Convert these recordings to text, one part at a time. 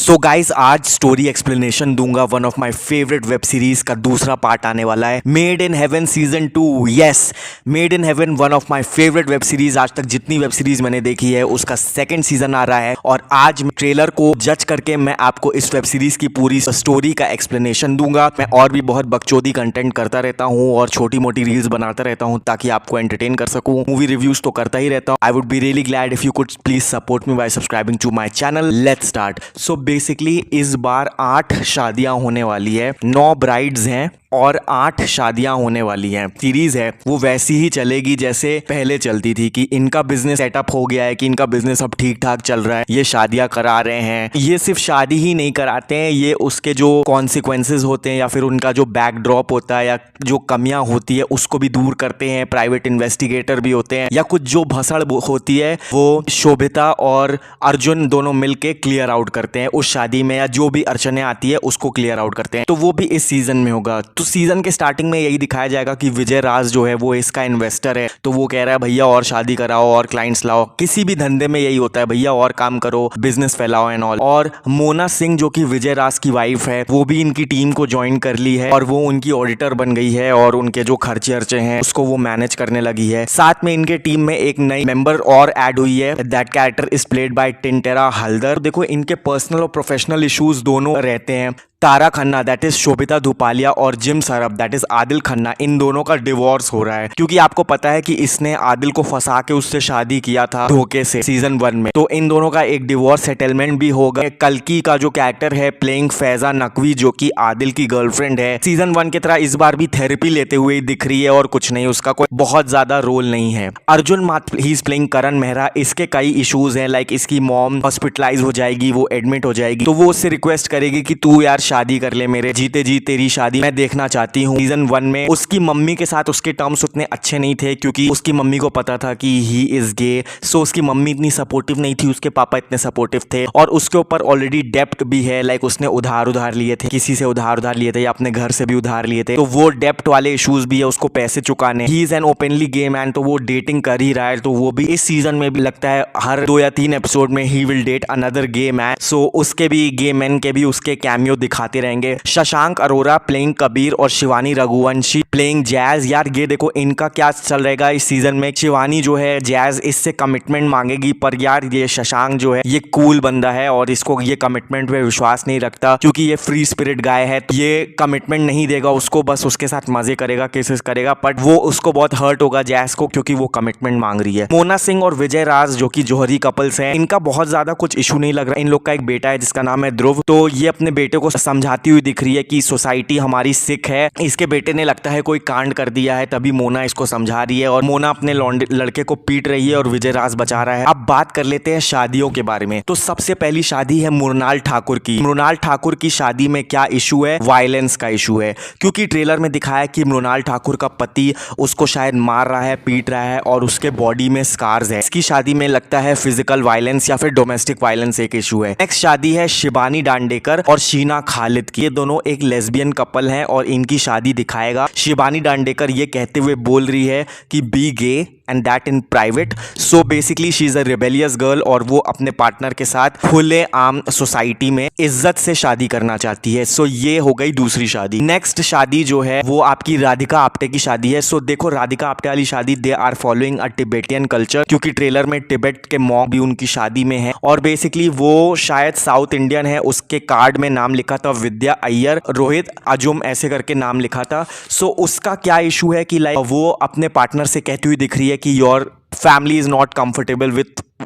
So guys आज story explanation दूंगा। One of my favourite web series का दूसरा पार्ट आने वाला है, made in heaven season 2। Yes, made in heaven one of my favourite web series. आज तक जितनी वेब सीरीज मैंने देखी है उसका सेकंड सीजन आ रहा है और आज ट्रेलर को जज करके मैं आपको इस वेब सीरीज की पूरी स्टोरी का एक्सप्लेनेशन दूंगा। मैं और भी बहुत बकचोदी कंटेंट करता रहता हूँ और छोटी मोटी रील्स बनाता रहता हूँ ताकि आपको एंटरटेन कर सकूँ। मूवी रिव्यूज तो करता ही रहता हूँ। I would be really glad if you could please support me by subscribing to my channel. Let's start. So basically इस बार 8 शादियां होने वाली है, 9 ब्राइड्स हैं और 8 शादियां होने वाली हैं। सीरीज है वो वैसी ही चलेगी जैसे पहले चलती थी कि इनका बिजनेस सेटअप हो गया है, कि इनका बिजनेस अब ठीक ठाक चल रहा है, ये शादियां करा रहे हैं। ये सिर्फ शादी ही नहीं कराते हैं, ये उसके जो कॉन्सिक्वेंसेज होते हैं या फिर उनका जो बैकड्रॉप होता है या जो कमियां होती है उसको भी दूर करते हैं। प्राइवेट इन्वेस्टिगेटर भी होते हैं या कुछ जो भसड़ होती है वो शोभिता और अर्जुन दोनों मिलके क्लियर आउट करते हैं उस शादी में, या जो भी अड़चने आती है उसको क्लियर आउट करते हैं। तो वो भी इस सीजन में होगा। तो सीजन के स्टार्टिंग में यही दिखाया जाएगा कि विजय राज जो है वो इसका इन्वेस्टर है, तो वो कह रहा है भैया और शादी कराओ और क्लाइंट्स लाओ। किसी भी धंधे में यही होता है, भैया और काम करो, बिजनेस फैलाओ एंड ऑल। और मोना सिंह जो कि विजय राज की वाइफ है वो भी इनकी टीम को ज्वाइन कर ली है और वो उनकी ऑडिटर बन गई है और उनके जो खर्चे अर्चे हैं उसको वो मैनेज करने लगी है। साथ में इनके टीम में एक नई मेंबर और ऐड हुई है। That character is played by Trinetra Haldar. देखो इनके पर्सनल और प्रोफेशनल इश्यूज दोनों रहते हैं। तारा खन्ना दैट इज शोभिता धूपालिया और जिम सरफ दैट इज आदिल खन्ना, इन दोनों का डिवोर्स हो रहा है क्योंकि आपको पता है कि इसने आदिल को फंसा के उससे शादी किया था धोखे से सीजन 1 में। तो इन दोनों का एक डिवोर्स सेटलमेंट भी हो गया। कल्कि का जो कैरेक्टर है प्लेइंग फैजा नकवी जो कि आदिल की गर्लफ्रेंड है, सीजन 1 की तरह इस बार भी थेरेपी लेते हुए दिख रही है और कुछ नहीं, उसका कोई बहुत ज्यादा रोल नहीं है। अर्जुन ही इज प्लेइंग करण मेहरा। इसके कई इश्यूज हैं, लाइक इसकी मॉम हॉस्पिटलाइज हो जाएगी, वो एडमिट हो जाएगी, तो वो उससे रिक्वेस्ट करेगी कि तू यार शादी कर ले, मेरे जीते जी तेरी शादी मैं देखना चाहती हूँ। सीजन 1 में उसकी मम्मी के साथ उसके टर्म्स उतने अच्छे नहीं थे क्योंकि उसकी मम्मी को पता था कि ही इज गे, सो उसकी मम्मी इतनी सपोर्टिव नहीं थी, उसके पापा इतने सपोर्टिव थे। और उसके ऊपर ऑलरेडी डेप्ट भी है, लाइक उसने उधार लिए थे, किसी से उधार लिए थे या अपने घर से भी उधार लिए थे, तो वो डेप्ट वाले इश्यूज भी है, उसको पैसे चुकाने। He is an openly gay man, तो वो डेटिंग कर ही रहा है, तो वो भी इस सीजन में भी लगता है हर 2 या 3 एपिसोड में ही will date another gay man. So उसके भी गे मैन के भी उसके कैमियो दिखाते रहेंगे। शशांक अरोरा प्लेइंग कबीर और शिवानी रघुवंशी प्लेइंग जैज। यार ये देखो इनका क्या चल रहेगा इस सीजन में। शिवानी जो है जैज इससे कमिटमेंट मांगेगी, पर यार ये शशांक जो है ये कूल बंदा है और इसको ये कमिटमेंट पे विश्वास नहीं रखता क्योंकि ये फ्री स्पिरिट गाय है, तो ये कमिटमेंट नहीं देगा उसको, बस उसके साथ मजे करेगा, केसेस करेगा, बट वो उसको बहुत हर्ट होगा जैज को क्योंकि वो कमिटमेंट मांग रही है। मोना सिंह और विजय राज जो कि जौहरी कपल्स हैं, इनका बहुत ज्यादा कुछ इशू नहीं लग रहा। इन लोग का एक बेटा है जिसका नाम है ध्रुव, तो ये अपने बेटे को समझाती हुई दिख रही है कि सोसाइटी हमारी सिख है, इसके बेटे ने लगता है कोई कांड कर दिया है, तभी मोना इसको समझा रही है और मोना अपने लड़के को पीट रही है और विजय राज बचा रहा है। अब बात कर लेते हैं शादियों के बारे में। तो सबसे पहली शादी है मृणाल ठाकुर की। मृणाल ठाकुर की शादी में क्या इशू है? वायलेंस का इशू है, क्योंकि ट्रेलर में दिखाया कि मृणाल ठाकुर का पति उसको शायद मार रहा है, पीट रहा है और उसके बॉडी में स्कार्स है। इसकी शादी में लगता है फिजिकल वायलेंस या फिर डोमेस्टिक वायलेंस एक इशू है। नेक्स्ट शादी है शिबानी डांडेकर और शीना खालिद की। ये दोनों एक लेस्बियन कपल हैं और इनकी शादी दिखाएगा। शिबानी डांडेकर ये कहते हुए बोल रही है कि be gay and that in private. So basically she is a rebellious girl और वो अपने पार्टनर के साथ खुले आम सोसाइटी में इज्जत से शादी करना चाहती है। सो ये हो गई दूसरी शादी। नेक्स्ट शादी जो है वो आपकी राधिका आप्टे की शादी है। सो देखो राधिका आप्टे वाली शादी they are following a Tibetan culture, क्योंकि ट्रेलर में टिबेट के मॉन्क भी उनकी शादी में है और बेसिकली वो शायद साउथ इंडियन है। उसके कार्ड में नाम लिखा था विद्या अय्यर, रोहित अजुम ऐसे करके नाम लिखा था। सो उसका क्या इशू है कि लाइक वो अपने पार्टनर से कहती हुई दिख रही है कि your family is not comfortable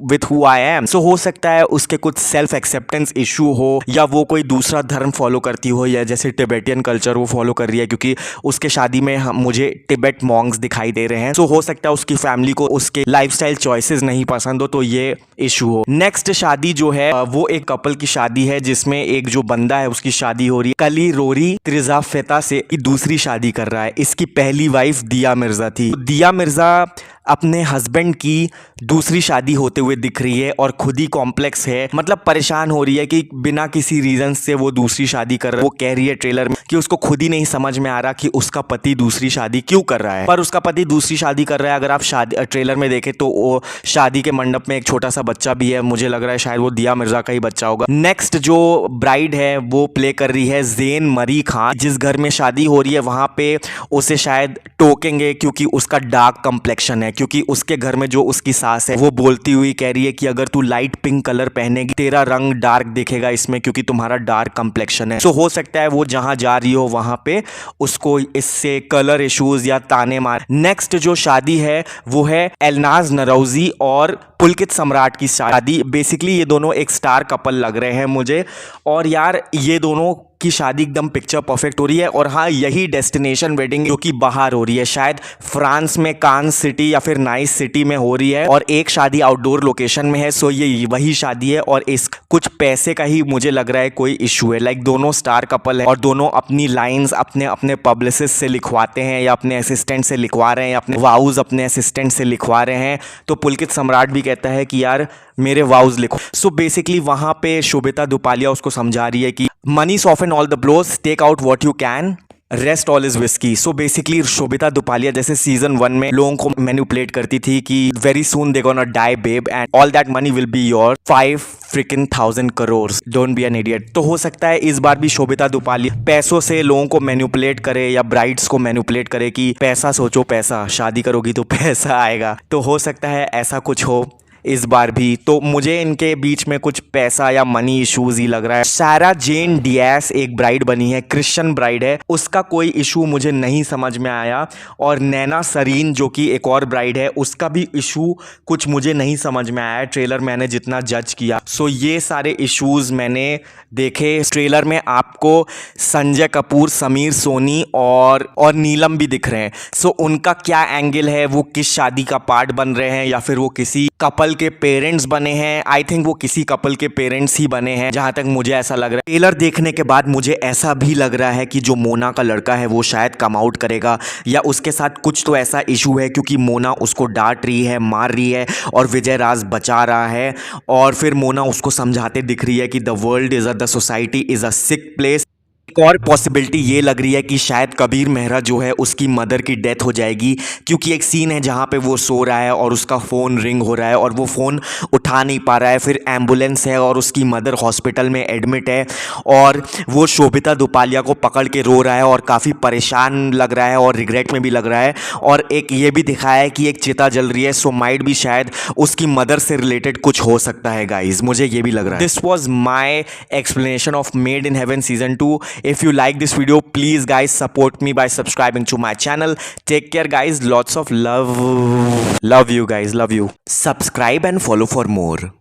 with who I am. So हो सकता है उसके कुछ सेल्फ एक्सेप्टेंस इशू हो या वो कोई दूसरा धर्म फॉलो करती हो, या जैसे टिबेटियन कल्चर वो फॉलो कर रही है क्योंकि उसके शादी में मुझे टिबेट मॉन्क्स दिखाई दे रहे हैं। सो हो सकता है उसकी फैमिली को उसके लाइफस्टाइल चॉइसेस नहीं पसंद हो, तो ये इशू हो। नेक्स्ट शादी जो है वो एक कपल की शादी है जिसमें एक जो बंदा है उसकी शादी हो रही है कली रोरी त्रिजाफेता से, दूसरी शादी कर रहा है। इसकी पहली वाइफ दिया मिर्जा थी। दिया मिर्जा अपने हस्बैंड की दूसरी शादी होते होते हुए दिख रही है और खुद ही कॉम्प्लेक्स है, मतलब परेशान हो रही है कि बिना किसी रीजन से वो दूसरी शादी कर रहा है। वो कह रही है ट्रेलर में कि उसको खुद ही नहीं समझ में आ रहा कि उसका पति दूसरी शादी क्यों कर रहा है, पर उसका पति दूसरी शादी कर रहा है। अगर आप शादी ट्रेलर में देखें तो वो शादी के मंडप में एक छोटा सा बच्चा भी है, मुझे लग रहा है शायद वो दिया मिर्जा का ही बच्चा होगा। नेक्स्ट जो ब्राइड है वो प्ले कर रही है ज़ेन मरी खान। जिस घर में शादी हो रही है वहां पे उसे शायद टोकेंगे क्योंकि उसका डार्क कंप्लेक्शन है, क्योंकि उसके घर में जो उसकी सास है वो बोलती हुई कह रही है कि अगर तू लाइट पिंक कलर पहनेगी तेरा रंग डार्क दिखेगा इसमें, क्योंकि तुम्हारा डार्क कंप्लेक्शन है। सो हो सकता है वो जहां जा रही हो वहां पे उसको इससे कलर इश्यूज या ताने मार। नेक्स्ट जो शादी है वो है एलनाज नरौजी और पुलकित सम्राट की शादी। बेसिकली ये दोनों एक स्टार कपल लग रहे हैं मुझे, और यार ये दोनों की शादी एकदम पिक्चर परफेक्ट हो रही है। और हाँ, यही डेस्टिनेशन वेडिंग जो कि बाहर हो रही है, शायद फ्रांस में कान सिटी या फिर नाइस सिटी में हो रही है, और एक शादी आउटडोर लोकेशन में है। सो ये वही शादी है और इस कुछ पैसे का ही मुझे लग रहा है कोई इशू है। लाइक दोनों स्टार कपल है और दोनों अपनी लाइंस अपने अपने पब्लिसिस्ट से लिखवाते हैं या अपने असिस्टेंट से लिखवा रहे हैं, अपने वाउज अपने असिस्टेंट से लिखवा रहे हैं। तो पुलकित सम्राट भी कहता है कि यार मेरे वाउज लिखो। सो बेसिकली वहां पे शोभिता दुपालिया उसको समझा रही है कि money soften all the blows, take out what you can, rest all is whisky. So basically Sobhita Dhulipala जैसे सीजन 1 में लोगों को मैनिपुलेट करती थी कि very soon they gonna die babe and all that money will be your 5,000 crore, don't be an idiot. तो हो सकता है इस बार भी शोभिता दुपालिया पैसों से लोगों को मैनिपुलेट करे या ब्राइड्स को मैनिपुलेट करे कि पैसा सोचो, पैसा, शादी करोगी तो पैसा आएगा। तो हो सकता है ऐसा कुछ हो इस बार भी। तो मुझे इनके बीच में कुछ पैसा या मनी इश्यूज ही लग रहा है। सारा जेन डियास एक ब्राइड बनी है, क्रिश्चियन ब्राइड है, उसका कोई इशू मुझे नहीं समझ में आया। और नैना सरीन जो कि एक और ब्राइड है, उसका भी इशू कुछ मुझे नहीं समझ में आया ट्रेलर मैंने जितना जज किया। सो ये सारे इश्यूज मैंने देखे ट्रेलर में। आपको संजय कपूर, समीर सोनी और नीलम भी दिख रहे हैं। सो उनका क्या एंगल है, वो किस शादी का पार्ट बन रहे हैं या फिर वो किसी कपल के पेरेंट्स बने हैं। आई थिंक वो किसी कपल के पेरेंट्स ही बने हैं, जहां तक मुझे ऐसा लग रहा है। ट्रेलर देखने के बाद मुझे ऐसा भी लग रहा है कि जो मोना का लड़का है वो शायद कम आउट करेगा या उसके साथ कुछ तो ऐसा इशू है, क्योंकि मोना उसको डांट रही है, मार रही है और विजय राज बचा रहा है। और फिर मोना उसको समझाते दिख रही है कि the world is the society is a sick place. एक और पॉसिबिलिटी ये लग रही है कि शायद कबीर मेहरा जो है उसकी मदर की डेथ हो जाएगी, क्योंकि एक सीन है जहाँ पे वो सो रहा है और उसका फ़ोन रिंग हो रहा है और वो फ़ोन उठा नहीं पा रहा है। फिर एम्बुलेंस है और उसकी मदर हॉस्पिटल में एडमिट है और वो शोभिता दुपालिया को पकड़ के रो रहा है और काफ़ी परेशान लग रहा है और रिग्रेट में भी लग रहा है। और एक ये भी दिखाया है कि एक चिता जल रही है, सो माइट भी शायद उसकी मदर से रिलेटेड कुछ हो सकता है गाइज, मुझे ये भी लग रहा है। This was my explanation of made in heaven season 2. If you like this video, please guys support me by subscribing to my channel. Take care guys, lots of love you guys, love you. Subscribe and follow for more.